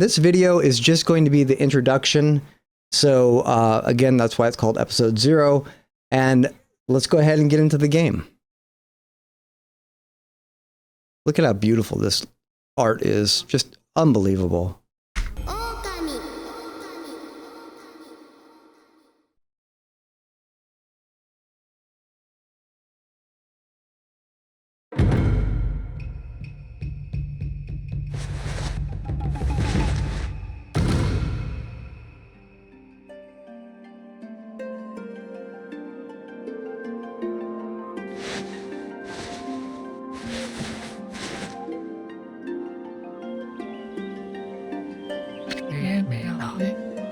This video is just going to be the introduction. So again, that's why it's called episode 0. And let's go ahead and get into the game. Look at how beautiful this art is. Just unbelievable. Ōkami.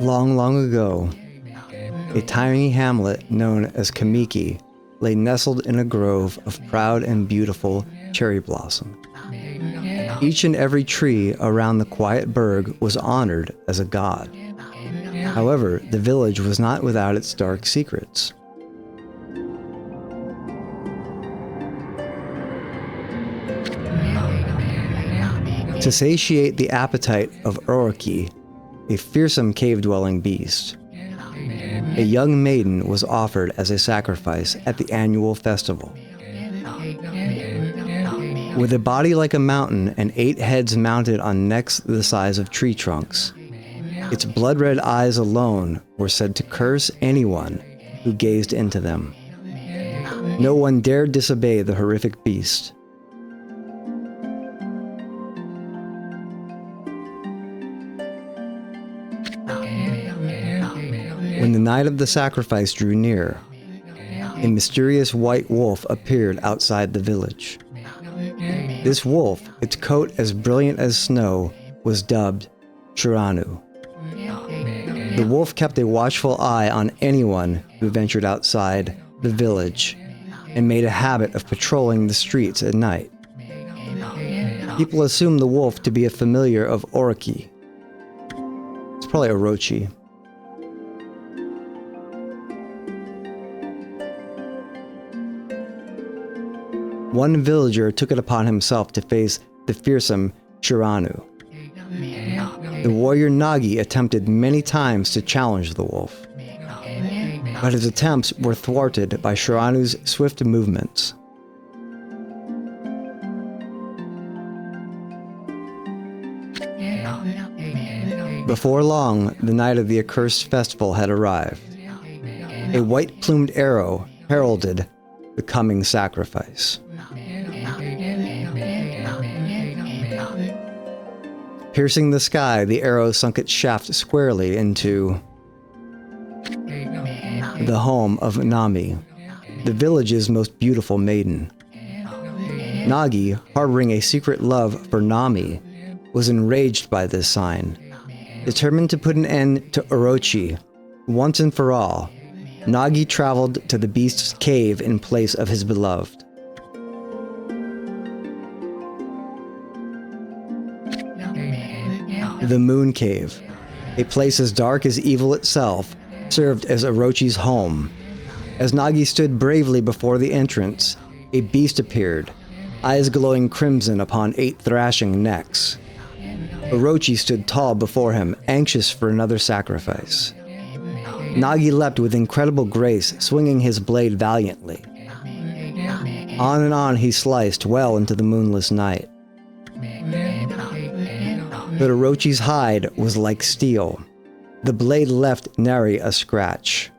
Long, long ago, a tiny hamlet known as Kamiki lay nestled in a grove of proud and beautiful cherry blossom. Each and every tree around the quiet burg was honored as a god. However, the village was not without its dark secrets. To satiate the appetite of Ōkami, a fearsome cave-dwelling beast, a young maiden was offered as a sacrifice at the annual festival. With a body like a mountain and 8 heads mounted on necks the size of tree trunks, its blood-red eyes alone were said to curse anyone who gazed into them. No one dared disobey the horrific beast. When the night of the sacrifice drew near, a mysterious white wolf appeared outside the village. This wolf, its coat as brilliant as snow, was dubbed Shiranu. The wolf kept a watchful eye on anyone who ventured outside the village and made a habit of patrolling the streets at night. People assumed the wolf to be a familiar of Ōkami. It's probably Orochi. One villager took it upon himself to face the fearsome Shiranu. The warrior Nagi attempted many times to challenge the wolf, but his attempts were thwarted by Shiranu's swift movements. Before long, the night of the accursed festival had arrived. A white-plumed arrow heralded the coming sacrifice. Piercing the sky, the arrow sunk its shaft squarely into the home of Nami, the village's most beautiful maiden. Nagi, harboring a secret love for Nami, was enraged by this sign. Determined to put an end to Orochi once and for all, Nagi traveled to the beast's cave in place of his beloved. The Moon Cave, a place as dark as evil itself, served as Orochi's home. As Nagi stood bravely before the entrance, a beast appeared, eyes glowing crimson upon 8 thrashing necks. Orochi stood tall before him, anxious for another sacrifice. Nagi leapt with incredible grace, swinging his blade valiantly. On and on he sliced well into the moonless night. But Orochi's hide was like steel. The blade left nary a scratch.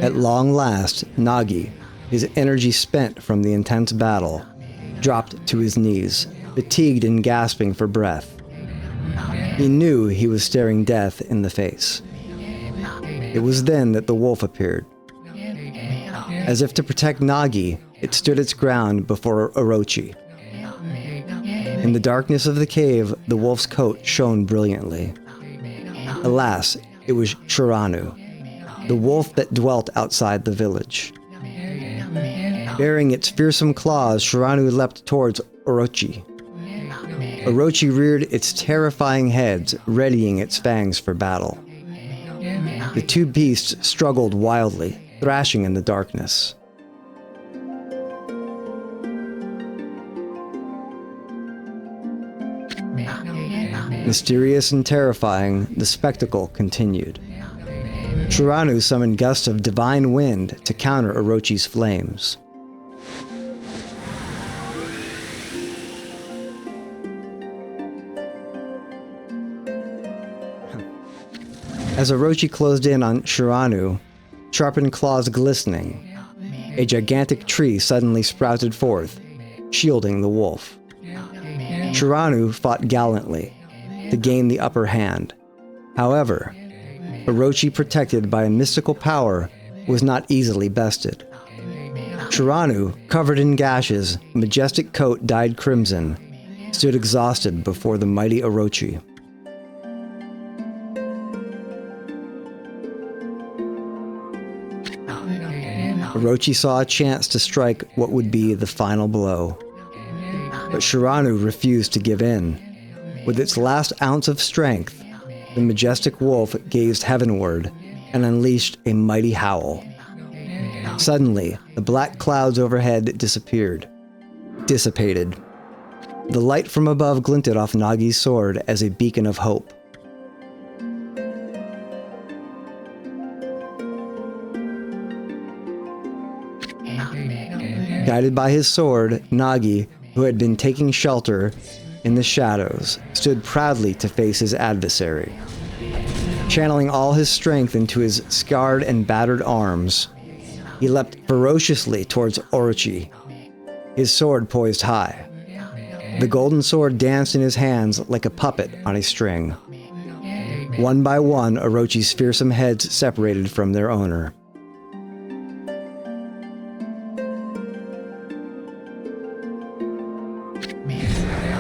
At long last, Nagi, his energy spent from the intense battle, dropped to his knees, fatigued and gasping for breath. He knew he was staring death in the face. It was then that the wolf appeared. As if to protect Nagi, it stood its ground before Orochi. In the darkness of the cave, the wolf's coat shone brilliantly. Alas, it was Shiranu, the wolf that dwelt outside the village. Bearing its fearsome claws, Shiranu leapt towards Orochi. Orochi reared its terrifying heads, readying its fangs for battle. The two beasts struggled wildly, thrashing in the darkness. Mysterious and terrifying, the spectacle continued. Shiranu summoned gusts of divine wind to counter Orochi's flames. As Orochi closed in on Shiranu, sharpened claws glistening, a gigantic tree suddenly sprouted forth, shielding the wolf. Shiranu fought gallantly to gain the upper hand. However, Orochi, protected by a mystical power, was not easily bested. Shiranu, covered in gashes, majestic coat dyed crimson, stood exhausted before the mighty Orochi. Orochi saw a chance to strike what would be the final blow. But Shiranu refused to give in. With its last ounce of strength, the majestic wolf gazed heavenward and unleashed a mighty howl. Suddenly, the black clouds overhead dissipated. The light from above glinted off Nagi's sword as a beacon of hope. Guided by his sword, Nagi, who had been taking shelter in the shadows, stood proudly to face his adversary. Channeling all his strength into his scarred and battered arms, he leapt ferociously towards Orochi, his sword poised high. The golden sword danced in his hands like a puppet on a string. One by one, Orochi's fearsome heads separated from their owner.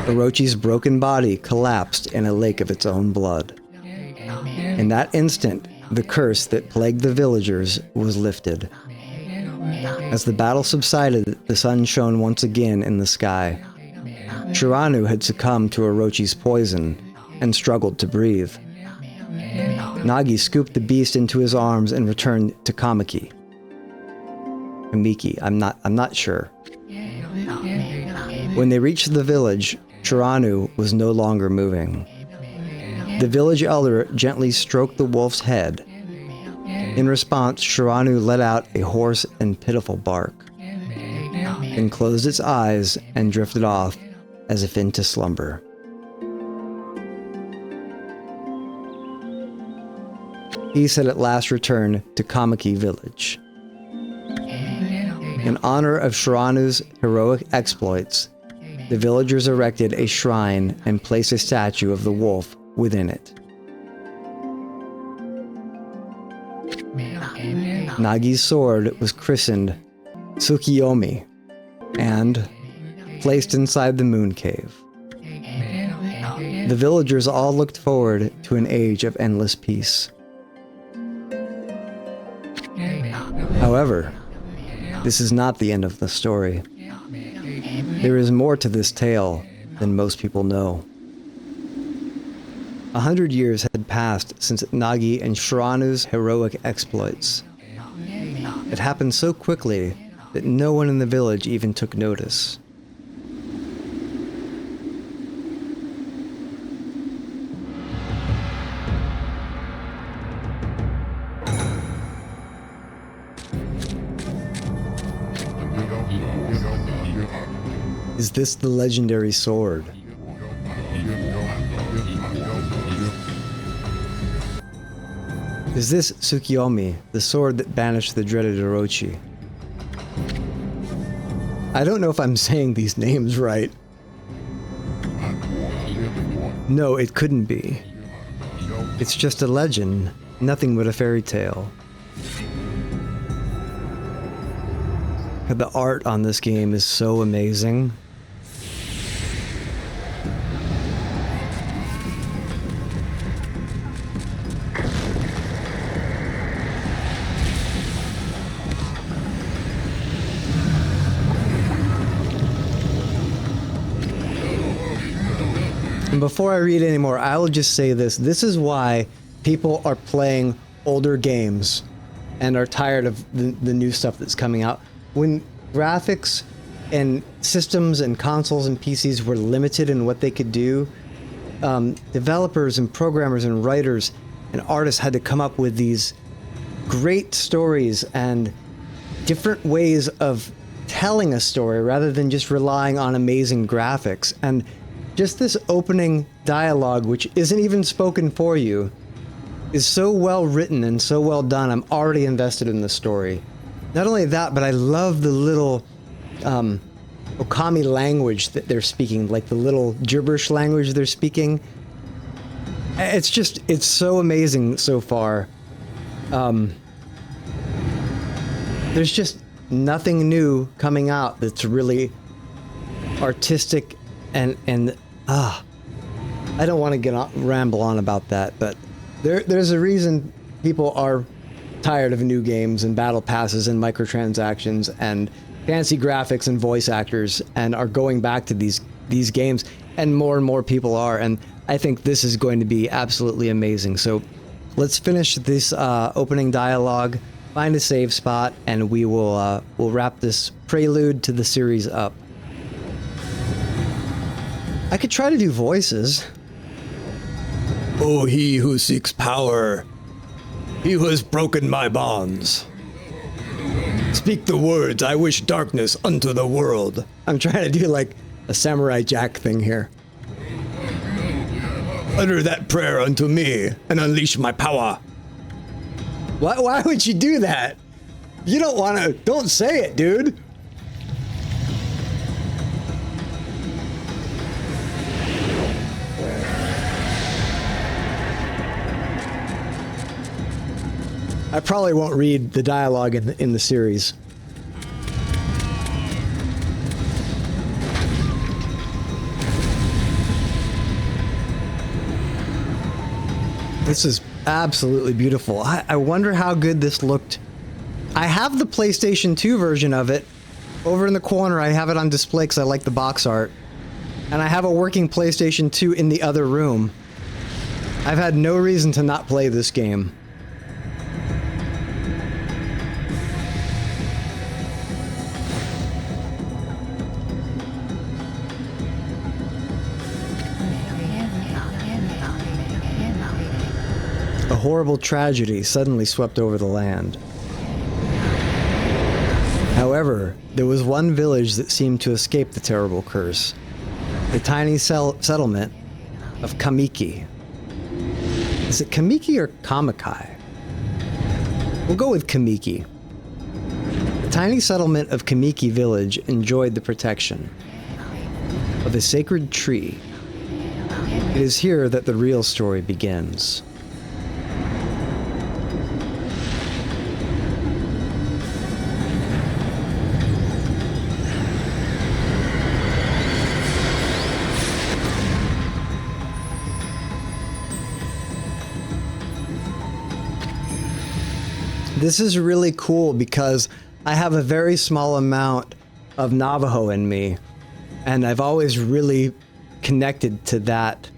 Orochi's broken body collapsed in a lake of its own blood. In that instant, the curse that plagued the villagers was lifted. As the battle subsided, the sun shone once again in the sky. Shiranu had succumbed to Orochi's poison and struggled to breathe. Nagi scooped the beast into his arms and returned to Kamiki. I'm not sure. When they reached the village, Shiranu was no longer moving. The village elder gently stroked the wolf's head. In response, Shiranu let out a hoarse and pitiful bark, then closed its eyes and drifted off as if into slumber. Peace had at last returned to Kamiki village. In honor of Shiranu's heroic exploits, the villagers erected a shrine and placed a statue of the wolf within it. Nagi's sword was christened Tsukiyomi and placed inside the moon cave. The villagers all looked forward to an age of endless peace. However, this is not the end of the story. There is more to this tale than most people know. 100 years had passed since Nagi and Shiranu's heroic exploits. It happened so quickly that no one in the village even took notice. Is this the legendary sword? Is this Tsukiyomi, the sword that banished the dreaded Orochi? I don't know if I'm saying these names right. No, it couldn't be. It's just a legend, nothing but a fairy tale. The art on this game is so amazing. And before I read anymore, I will just say this. This is why people are playing older games and are tired of the new stuff that's coming out. When graphics and systems and consoles and PCs were limited in what they could do, developers and programmers and writers and artists had to come up with these great stories and different ways of telling a story rather than just relying on amazing graphics. And just this opening dialogue, which isn't even spoken for you, is so well written and so well done. I'm already invested in the story. Not only that, but I love the little Ōkami language that they're speaking, like the little gibberish language they're speaking. It's so amazing so far. There's just nothing new coming out that's really artistic and I don't want to ramble on about that, but there's a reason people are tired of new games and battle passes and microtransactions and fancy graphics and voice actors and are going back to these games, and more people are, and I think this is going to be absolutely amazing. So let's finish this opening dialogue, find a save spot, and we'll wrap this prelude to the series up. I could try to do voices. Oh, he who seeks power, he who has broken my bonds. Speak the words, I wish darkness unto the world. I'm trying to do like a Samurai Jack thing here. Utter that prayer unto me and unleash my power. Why would you do that? You don't want to. Don't say it, dude. I probably won't read the dialogue in the series. This is absolutely beautiful. I wonder how good this looked. I have the PlayStation 2 version of it. Over in the corner, I have it on display because I like the box art. And I have a working PlayStation 2 in the other room. I've had no reason to not play this game. A horrible tragedy suddenly swept over the land. However, there was one village that seemed to escape the terrible curse. The tiny settlement of Kamiki. Is it Kamiki or Kamikai? We'll go with Kamiki. The tiny settlement of Kamiki village enjoyed the protection of a sacred tree. It is here that the real story begins. This is really cool because I have a very small amount of Navajo in me, and I've always really connected to that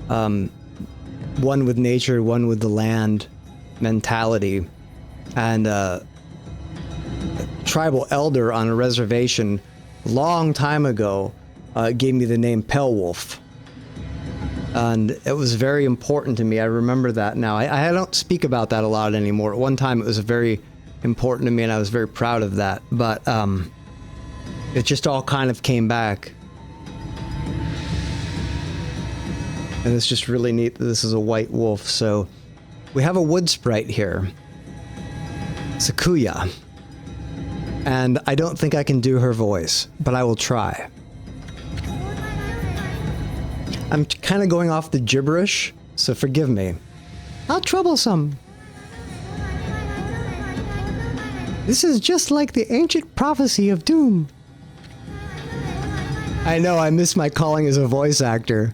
one with nature, one with the land mentality. And a tribal elder on a reservation a long time ago gave me the name Pale Wolf. And it was very important to me. I remember that now. I don't speak about that a lot anymore. At one time, it was very important to me, and I was very proud of that. But it just all kind of came back. And it's just really neat that this is a white wolf. So we have a wood sprite here. Sakuya. And I don't think I can do her voice, but I will try. I'm kind of going off the gibberish, so forgive me. How troublesome. This is just like the ancient prophecy of doom. I know, I miss my calling as a voice actor.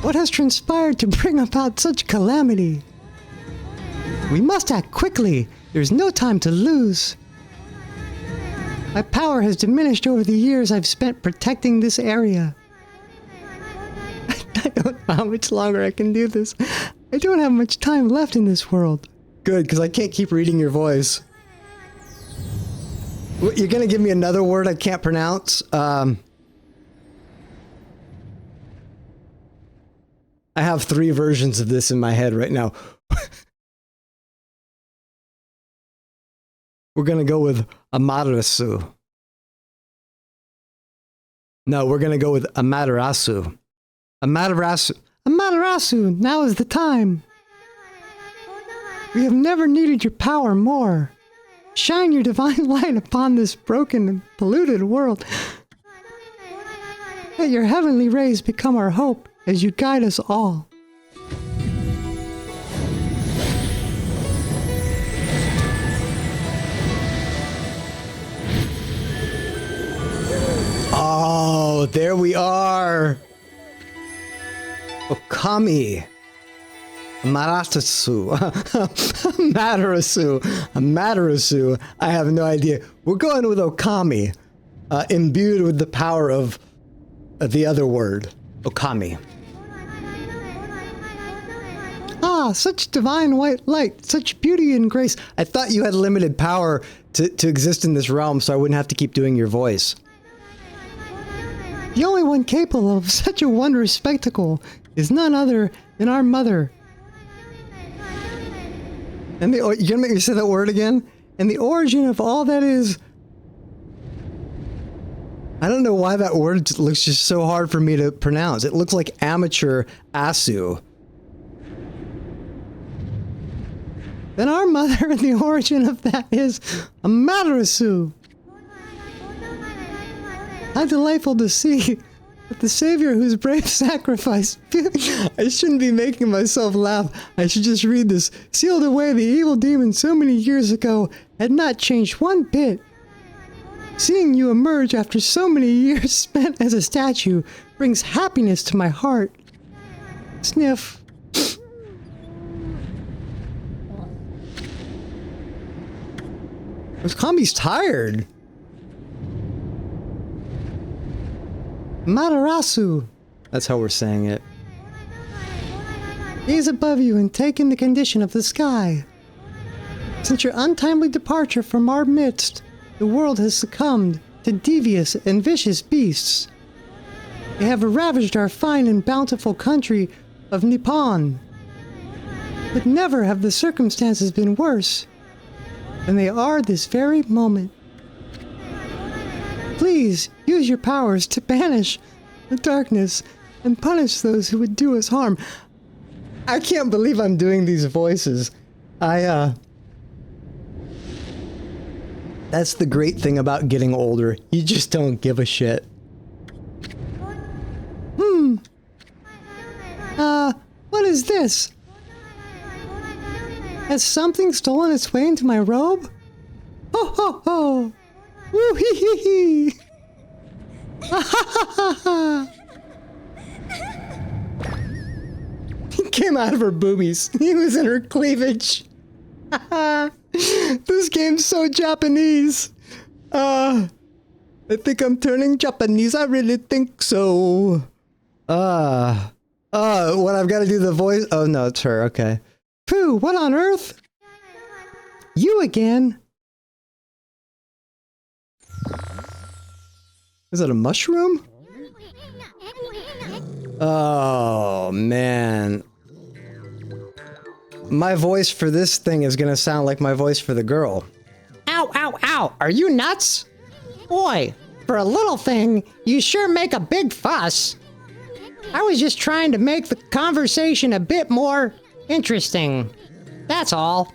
What has transpired to bring about such calamity? We must act quickly. There's no time to lose. My power has diminished over the years I've spent protecting this area. I don't know how much longer I can do this. I don't have much time left in this world. Good, because I can't keep reading your voice. What, you're gonna give me another word I can't pronounce? I have 3 versions of this in my head right now. We're going to go with Amaterasu. No, we're going to go with Amaterasu. Amaterasu, now is the time. We have never needed your power more. Shine your divine light upon this broken and polluted world. Let your heavenly rays become our hope as you guide us all. Oh, there we are. Ōkami. Amaterasu. Amaterasu. I have no idea. We're going with Ōkami. Imbued with the power of the other word. Ōkami. Ah, such divine white light, such beauty and grace. I thought you had limited power to exist in this realm, so I wouldn't have to keep doing your voice. The only one capable of such a wondrous spectacle is none other than our mother. And you're gonna make me say that word again? And the origin of all that is... I don't know why that word looks just so hard for me to pronounce. It looks like Amaterasu. Then our mother and the origin of that is Amaterasu. How delightful to see that the Savior whose brave sacrifice... I shouldn't be making myself laugh. I should just read this. Sealed away the evil demon so many years ago had not changed one bit. Seeing you emerge after so many years spent as a statue brings happiness to my heart. Sniff. Ōkami's tired. Amaterasu. That's how we're saying it. Gaze above you and take in the condition of the sky. Since your untimely departure from our midst, the world has succumbed to devious and vicious beasts. They have ravaged our fine and bountiful country of Nippon. But never have the circumstances been worse than they are this very moment. Please use your powers to banish the darkness and punish those who would do us harm. I can't believe I'm doing these voices. That's the great thing about getting older. You just don't give a shit. What is this? Has something stolen its way into my robe? Ho ho ho! Woo hee hee hee! Ha ha ha ha! He came out of her boobies. He was in her cleavage. This game's so Japanese. I think I'm turning Japanese. I really think so. What, I've got to do the voice? Oh, no, it's her. Okay. Pooh, what on earth? You again? Is that a mushroom? Oh, man. My voice for this thing is gonna sound like my voice for the girl. Ow, ow, ow! Are you nuts? Boy, for a little thing, you sure make a big fuss. I was just trying to make the conversation a bit more interesting. That's all.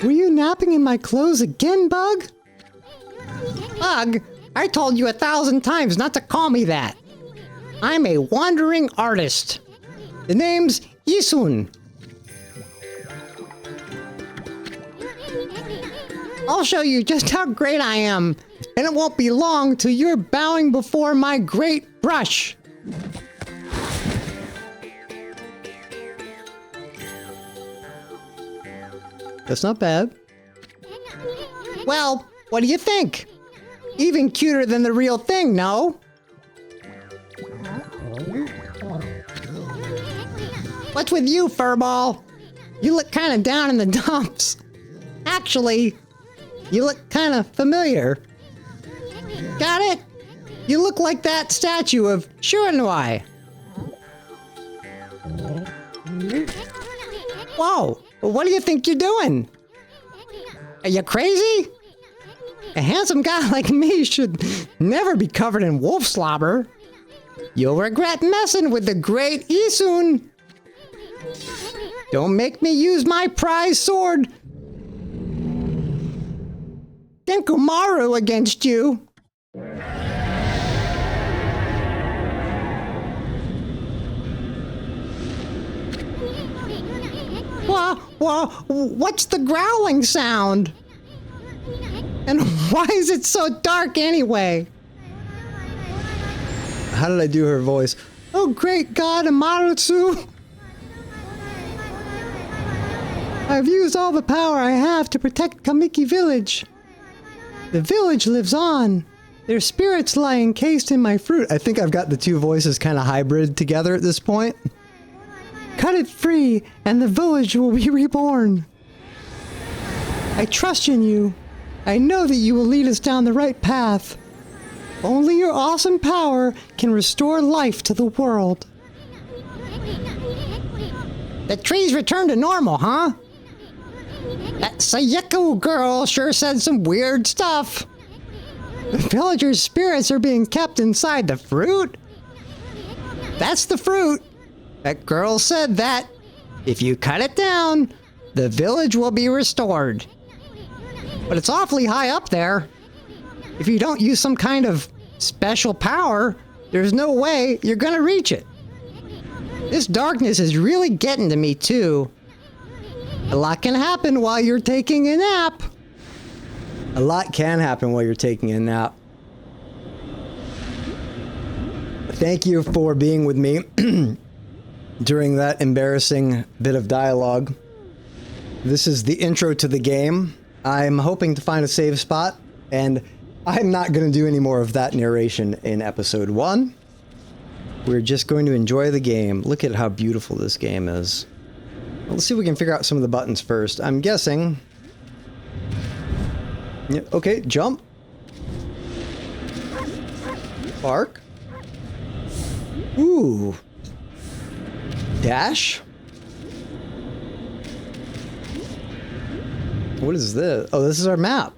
Were you napping in my clothes again, Bug? Bug, I told you 1,000 times not to call me that. I'm a wandering artist. The name's Isun. I'll show you just how great I am, and it won't be long till you're bowing before my great brush. That's not bad. Well, what do you think? Even cuter than the real thing, no? What's with you, Furball? You look kind of down in the dumps. Actually, you look kind of familiar. Got it? You look like that statue of Shuanwai. Whoa! What do you think you're doing? Are you crazy? A handsome guy like me should never be covered in wolf slobber. You'll regret messing with the great Isun. Don't make me use my prize sword, Denkumaru, against you. What's the growling sound? And why is it so dark anyway? How did I do her voice? Oh, great God, Amaterasu! I've used all the power I have to protect Kamiki Village. The village lives on. Their spirits lie encased in my fruit. I think I've got the two voices kind of hybrid together at this point. Cut it free, and the village will be reborn. I trust in you. I know that you will lead us down the right path. Only your awesome power can restore life to the world. The trees returned to normal, huh? That Sayeko girl sure said some weird stuff. The villagers' spirits are being kept inside the fruit? That's the fruit. That girl said that if you cut it down, the village will be restored. But it's awfully high up there. If you don't use some kind of special power, there's no way you're gonna reach it. This darkness is really getting to me too. A lot can happen while you're taking a nap. A lot can happen while you're taking a nap. Thank you for being with me during that embarrassing bit of dialogue. This is the intro to the game. I'm hoping to find a save spot, and I'm not going to do any more of that narration in episode 1. We're just going to enjoy the game. Look at how beautiful this game is. Well, let's see if we can figure out some of the buttons first. I'm guessing... Yeah, okay, jump. Bark. Ooh. Dash. What is this? Oh, this is our map.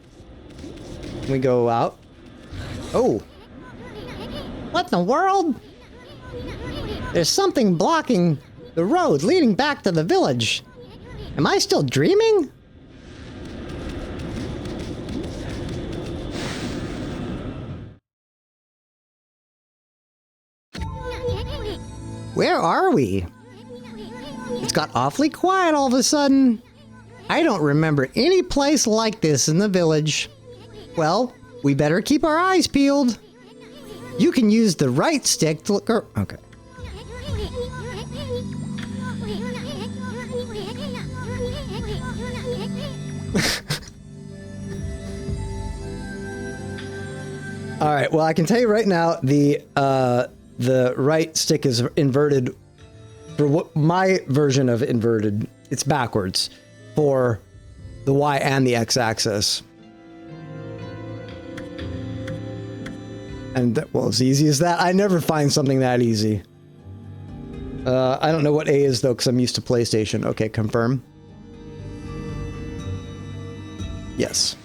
Can we go out? Oh. What in the world? There's something blocking the road leading back to the village. Am I still dreaming? Where are we? It's got awfully quiet all of a sudden. I don't remember any place like this in the village. Well, we better keep our eyes peeled. You can use the right stick to look... Okay. All right, well, I can tell you right now, the right stick is inverted. For what my version of inverted, it's backwards for the Y and the X axis. And that, well, as easy as that. I never find something that easy. I don't know what A is though, because I'm used to PlayStation. Okay, confirm. Yes.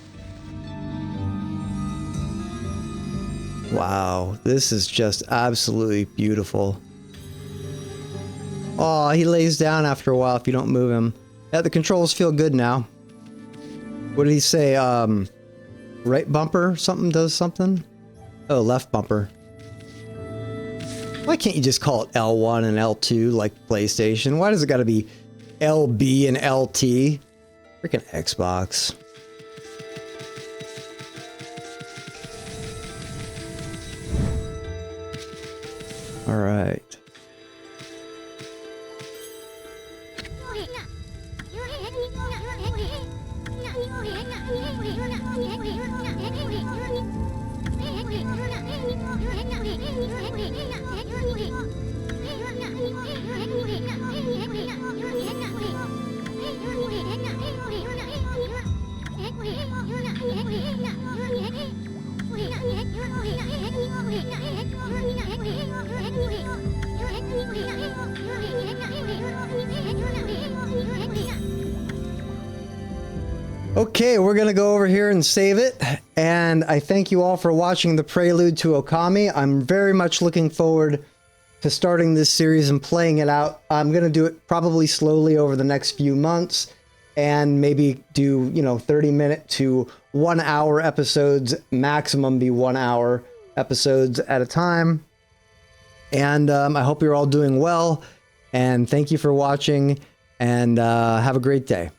Wow, this is just absolutely beautiful. Oh, he lays down after a while if you don't move him. Yeah, the controls feel good now. What did he say? Right bumper? Something does something? Oh, left bumper. Why can't you just call it L1 and L2 like PlayStation? Why does it gotta be LB and LT? Freaking Xbox. All right. Okay, we're going to go over here and save it. And I thank you all for watching the Prelude to Ōkami. I'm very much looking forward to starting this series and playing it out. I'm going to do it probably slowly over the next few months and maybe do, 30-minute to 1 hour episodes, maximum be 1 hour episodes at a time. And I hope you're all doing well. And thank you for watching and have a great day.